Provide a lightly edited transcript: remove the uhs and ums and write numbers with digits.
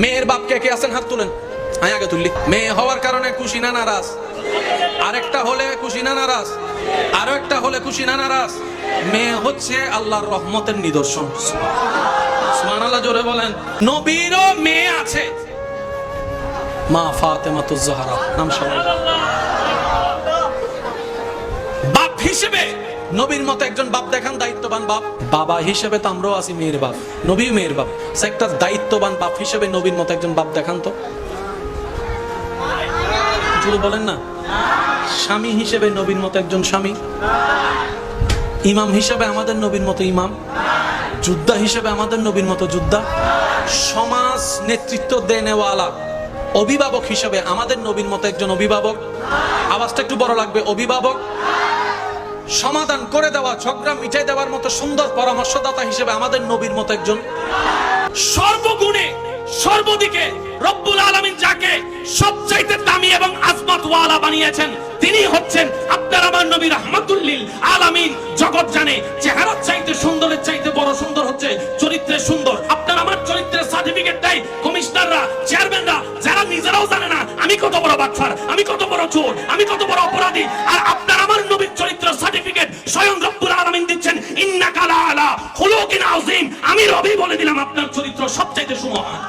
মেয়ের বাপ কে কে আছেন হাত তুলেন, আমি আগে তুললি। মেয়ে হওয়ার কারণে খুশি না নারাজ? আরেকটা হলে খুশি না নারাজ? আরো একটা হলে খুশি না নারাজ? মেয়ে হচ্ছে আল্লাহর রহমতের নিদর্শন। সুবহানাল্লাহ, জোরে বলেন। নবীরও মেয়ে আছে, মা ফাতেমাতুজ জাহরা নাম সবাই। বাপ হিসেবে নবীর মতো একজন বাপ দেখান, দায়িত্ববান বাপ। বাবা হিসেবে তো আমরাও আছি মেয়ের বাপ, নবী মেয়ের বাপ। একটা দায়িত্ববান বাপ হিসেবে নবীর মতো একজন বাপ দেখান তো, জোরে বলেন না। স্বামী হিসেবে নবীর মতো একজন স্বামী, ইমাম হিসেবে আমাদের নবীর মতো ইমাম, যোদ্ধা হিসেবে আমাদের নবীর মতো যোদ্ধা, সমাজ নেতৃত্ব দেনেওয়ালা অভিভাবক হিসেবে আমাদের নবীর মতো একজন অভিভাবক। আওয়াজটা একটু বড় লাগবে, অভিভাবক। সমাধান করে দেওয়া, ঝগড়া মিটাই দেওয়ার মতো সুন্দর পরামর্শদাতা হিসেবে আমাদের নবীর মতো একজন। সর্বগুণে সর্বদিকে রব্বুল আলামিন যাকে সবচাইতে দামি এবং আজমত ওয়ালা বানিয়েছেন তিনি হচ্ছেন আপনার আমার নবী রাহমাতুল লিল আলামিন। জগৎ জানে চেহারার চাইতে সুন্দরের চাইতে বড় সুন্দর হচ্ছে চরিত্রের সুন্দর। আপনার আমার চরিত্রের সার্টিফিকেট দেয় কমিশনাররা, চেয়ারম্যানরা, যারা নিজেরাও জানে না আমি কত বড় বাটপার, আমি কত বড় চোর, আমি কত বড় অপরাধী। আর আপনার আমার নবীর চরিত্রের সার্টিফিকেট স্বয়ং রব্বুল আলামিন দিচ্ছেন, ইন্নাকা লা আলা খুলুকিন আযীম। আমি রবি বলে দিলাম আপনার চরিত্র সবচাইতে সুমহান।